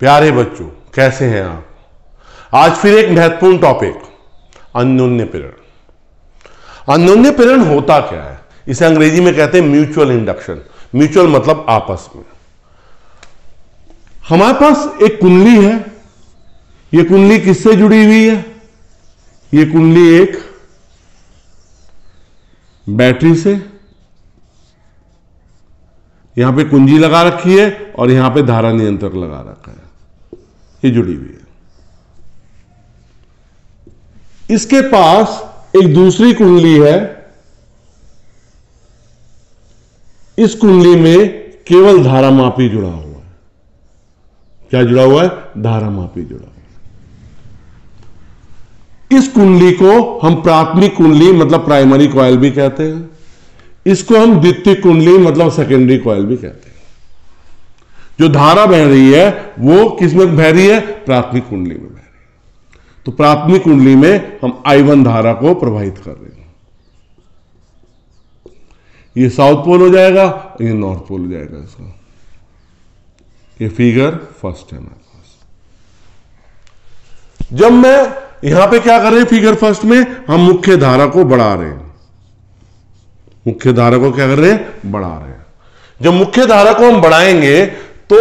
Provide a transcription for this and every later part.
प्यारे बच्चों, कैसे हैं आप? आज फिर एक महत्वपूर्ण टॉपिक, अन्योन्य प्रेरण। अन्योन्य प्रेरण होता क्या है? इसे अंग्रेजी में कहते हैं म्यूचुअल इंडक्शन। म्यूचुअल मतलब आपस में। हमारे पास एक कुंडली है। यह कुंडली किससे जुड़ी हुई है? यह कुंडली एक बैटरी से, यहां पे कुंजी लगा रखी है और यहां पे धारा नियंत्रक लगा रखा है, ये जुड़ी हुई है। इसके पास एक दूसरी कुंडली है। इस कुंडली में केवल धारामापी जुड़ा हुआ है। क्या जुड़ा हुआ है? धारामापी जुड़ा हुआ है। इस कुंडली को हम प्राथमिक कुंडली मतलब प्राइमरी कॉइल भी कहते हैं। इसको हम द्वितीय कुंडली मतलब सेकेंडरी कॉइल भी कहते हैं। जो धारा बह रही है वो किसमें बह रही है? प्राथमिक कुंडली में बह रही है। तो प्राथमिक कुंडली में हम I1 धारा को प्रवाहित कर रहे हैं। ये साउथ पोल हो जाएगा, ये नॉर्थ पोल हो जाएगा। इसका ये फिगर फर्स्ट है हमारे पास। जब मैं यहां पे क्या कर रहे हैं? फिगर फर्स्ट में हम मुख्य धारा को बढ़ा रहे हैं। मुख्य धारा को क्या कर रहे हैं? बढ़ा रहे हैं। जब मुख्य धारा को हम बढ़ाएंगे तो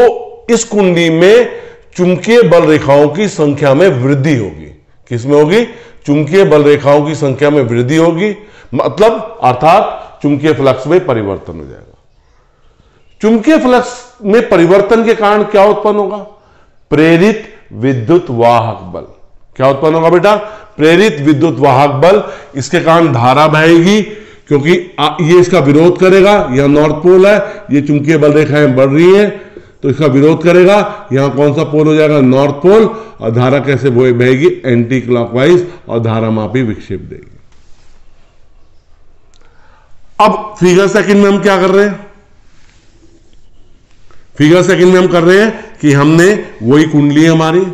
इस कुंडली में चुंबकीय बल रेखाओं की संख्या में वृद्धि होगी। किसमें होगी? चुंबकीय बल रेखाओं की संख्या में वृद्धि होगी, मतलब अर्थात चुंबकीय फ्लक्स में परिवर्तन हो जाएगा। चुंबकीय फ्लक्स में परिवर्तन के कारण क्या उत्पन्न होगा? प्रेरित विद्युत वाहक बल। क्या उत्पन्न होगा बेटा? प्रेरित विद्युत वाहक बल। इसके कारण धारा बहेगी, क्योंकि ये इसका विरोध करेगा। यहां नॉर्थ पोल है, ये चुंबकीय बल रेखाएं बढ़ रही हैं तो इसका विरोध करेगा। यहां कौन सा पोल हो जाएगा? North pole. और धारा कैसे बहेगी? एंटी क्लॉकवाइज, और धारामापी विक्षेप देगी। अब फिगर सेकंड में हम क्या कर रहे हैं? फिगर सेकंड में हम कर रहे हैं कि हमने वही कुंडली है हमारी,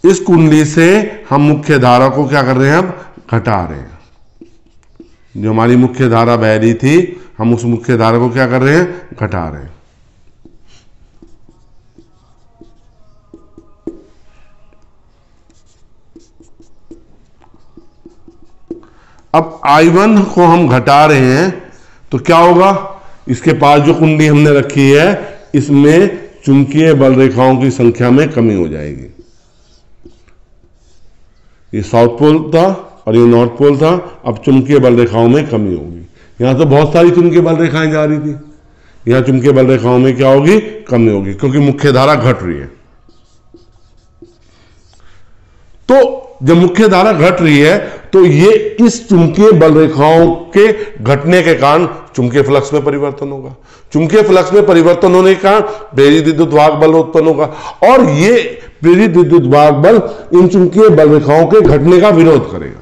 इस कुंडली से हम मुख्य धारा को क्या कर रहे हैं? अब घटा रहे हैं। जो हमारी मुख्य धारा बह रही थी, हम उस मुख्य धारा को क्या कर रहे हैं? घटा रहे हैं। अब I1 को हम घटा रहे हैं तो क्या होगा? इसके पास जो कुंडली हमने रखी है इसमें चुंबकीय बल रेखाओं की संख्या में कमी हो जाएगी। ये साउथ पोल था और ये नॉर्थ पोल था। अब चुंबकीय बल रेखाओं में कमी होगी। यहां तो बहुत सारी चुंबकीय बल रेखाएं जा रही थी, यहां चुंबकीय बल रेखाओं में क्या होगी? कमी होगी, क्योंकि मुख्य धारा घट रही है। तो जब मुख्य धारा घट रही है तो ये इस चुंबकीय बल रेखाओं के घटने के कारण चुंबकीय फ्लक्स में परिवर्तन होगा। चुंबकीय फ्लक्स में परिवर्तन होने के कारण प्रेरित विद्युत वाहक बल उत्पन्न होगा, और ये प्रेरित विद्युत वाहक बल इन चुंबकीय बल रेखाओं के घटने का विरोध करेगा।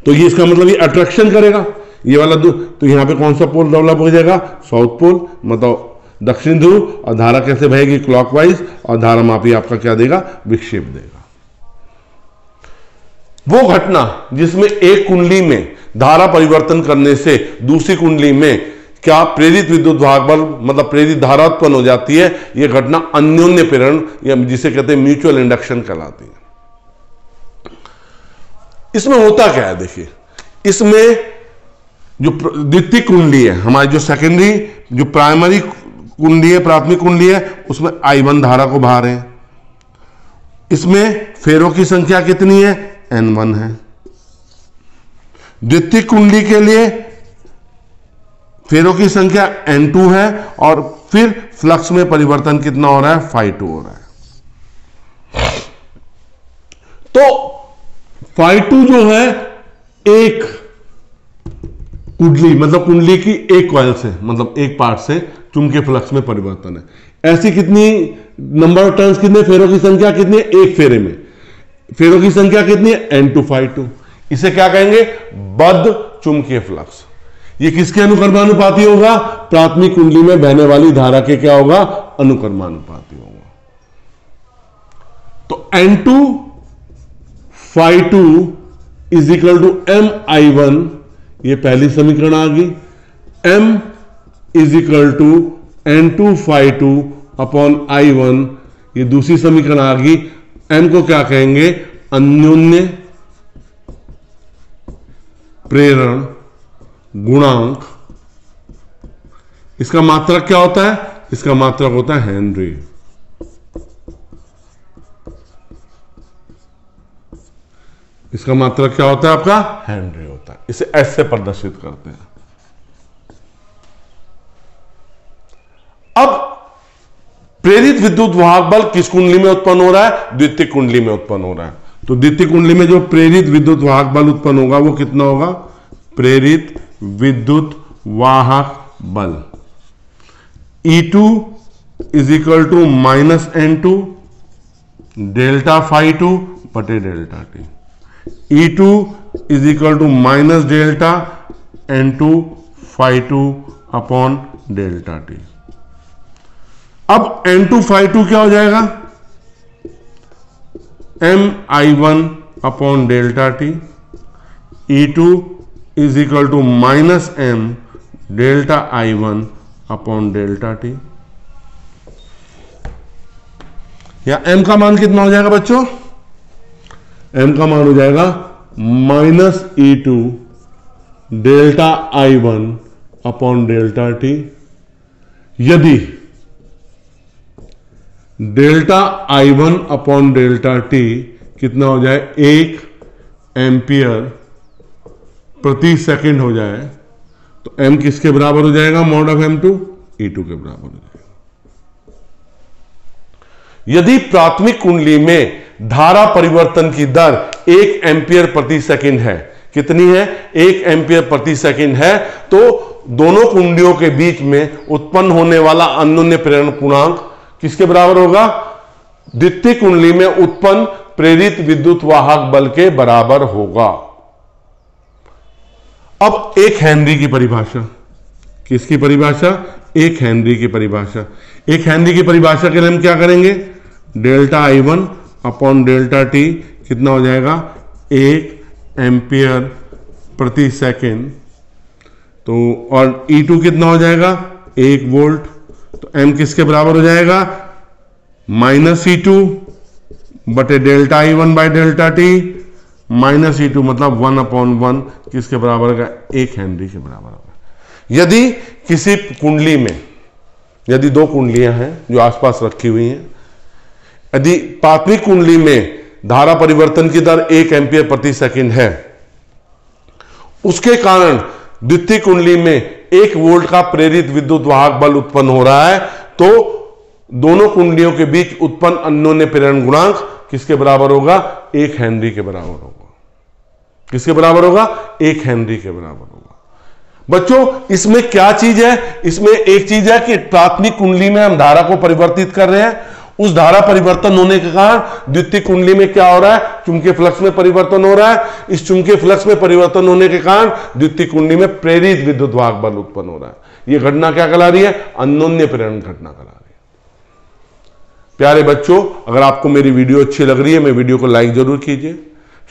तो ये इसका मतलब ये अट्रैक्शन करेगा। ये वाला तो यहां पे कौन सा पोल डेवलप हो जाएगा? साउथ पोल, मतलब दक्षिण ध्रुव। और धारा कैसे बहेगी? क्लॉकवाइज। और धारामापी आपका क्या देगा? विक्षेप देगा। वो घटना जिसमें एक कुंडली में धारा परिवर्तन करने से दूसरी कुंडली में क्या प्रेरित विद्युत वाहक बल मतलब प्रेरित धारा उत्पन्न हो जाती है, यह घटना अन्योन्य प्रेरण या जिसे कहते हैं म्यूचुअल इंडक्शन कहलाती है। इसमें होता क्या है? देखिए, इसमें जो द्वितीय कुंडली है हमारी, जो सेकेंडरी, जो प्राइमरी कुंडली है, प्राथमिक कुंडली है, उसमें I1 धारा को बहा रहे हैं। इसमें फेरों की संख्या कितनी है? N1 है। द्वितीय कुंडली के लिए फेरों की संख्या N2 है, और फिर फ्लक्स में परिवर्तन कितना हो रहा है? Φ2 हो रहा है। तो Φ2 जो है एक कुंडली मतलब कुंडली की एक कॉइल से, मतलब एक पार्ट से चुंबकीय फ्लक्स में परिवर्तन है। ऐसी कितनी नंबर ऑफ टर्न्स कितने? फेरों की संख्या कितनी है? एक फेरे में फेरों की संख्या कितनी है? N2 Φ2। इसे क्या कहेंगे? बद्ध चुंबकीय फ्लक्स। ये किसके अनुक्रमानुपाती होगा? प्राथमिक कुंडली में बहने वाली धारा के क्या होगा? अनुक्रमानुपाती होगा। तो N2 Φ2 is equal to MI1, ये पहली समीकरण आ गई। M is equal to N2 phi2 upon I1, ये दूसरी समीकरण आ गई। M को क्या कहेंगे? अन्योन्य प्रेरण गुणांक। इसका मात्रक क्या होता है? इसका मात्रक होता है हेनरी। इसका मात्रक क्या होता है आपका? हेनरी होता है। इसे ऐसे प्रदर्शित करते हैं। अब प्रेरित विद्युत वाहक बल किस कुंडली में उत्पन्न हो रहा है? द्वितीय कुंडली में उत्पन्न हो रहा है। तो द्वितीय कुंडली में जो प्रेरित विद्युत वाहक बल उत्पन्न होगा वो कितना होगा? प्रेरित विद्युत वाहक बल E2 is equal to minus N2 delta phi2 बटे delta T. E2 is equal to minus delta N2 phi2 upon delta T. अब N2 phi2 क्या हो जाएगा? MI1 upon delta T. E2 is equal to minus M delta I1 upon delta T. या M का मान कितना हो जाएगा बच्चों? M का मान हो जाएगा minus E2 delta I1 upon delta T. यदि delta I1 upon delta T कितना हो जाए? 1 एम्पियर प्रति सेकंड हो जाए तो M किसके बराबर हो जाएगा? मॉड ऑफ M2 E2 के बराबर हो जाएगा। यदि प्राथमिक कुंडली में धारा परिवर्तन की दर 1 एम्पियर प्रति सेकंड है, कितनी है? 1 एम्पियर प्रति सेकंड है, तो दोनों कुंडलियों के बीच में उत्पन्न होने वाला अन्योन्य प्रेरण गुणांक किसके बराबर होगा? द्वितीय कुंडली में उत्पन्न प्रेरित विद्युत वाहक बल के बराबर होगा। अब 1 हेनरी की परिभाषा, किसकी परिभाषा? 1 हेनरी की परिभाषा। 1 हेनरी की परिभाषा के लिए हम क्या करेंगे? Delta I1 upon delta T कितना हो जाएगा? 1 एम्पियर प्रति सेकेंड। तो और E2 कितना हो जाएगा? 1 वोल्ट। तो M किसके बराबर हो जाएगा? माइनस E2 बटे delta I1 by delta T. Minus E2 मतलब 1/1 किसके बराबर होगा? 1 हेनरी के बराबर होगा। यदि किसी कुंडली में, यदि 2 कुंडलियां हैं जो आसपास रखी हुई हैं, यदि प्राथमिक कुंडली में धारा परिवर्तन की दर 1 एम्पियर प्रति सेकंड है, उसके कारण द्वितीय कुंडली में 1 वोल्ट का प्रेरित विद्युत वाहक बल उत्पन्न हो रहा है, तो दोनों कुंडलियों के बीच उत्पन्न अन्योन्य प्रेरण गुणांक किसके बराबर होगा? 1 हेनरी के बराबर होगा। किसके बराबर होगा? 1 हेनरी के बराबर होगा। बच्चों इसमें क्या चीज है? इसमें एक चीज है कि प्राथमिक कुंडली में हम धारा को परिवर्तित कर रहे हैं, उस धारा परिवर्तन होने के कारण द्वितीय कुंडली में क्या हो रहा है? चुंबकीय फ्लक्स में परिवर्तन हो रहा है। इस चुंबकीय फ्लक्स में परिवर्तन होने के कारण द्वितीय कुंडली में प्रेरित विद्युत वाहक बल उत्पन्न हो रहा है। यह घटना क्या कहला रही है? अन्योन्य प्रेरण घटना कहला रही है। प्यारे बच्चों, अगर आपको मेरी वीडियो अच्छी लग रही है, मैं वीडियो को लाइक जरूर कीजिए,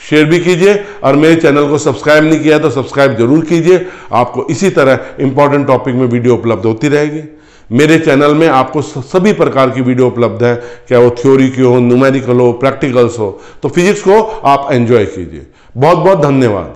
शेयर भी कीजिए, और मेरे चैनल को सब्सक्राइब नहीं किया तो सब्सक्राइब जरूर कीजिए। आपको इसी तरह इंपॉर्टेंट टॉपिक में वीडियो उपलब्ध होती रहेगी। मेरे चैनल में आपको सभी प्रकार की वीडियो उपलब्ध है, क्या वो थ्योरी की हो, न्यूमेरिकल हो, प्रैक्टिकल्स हो, तो फिजिक्स को आप एंजॉय कीजिए। बहुत बहुत धन्यवाद।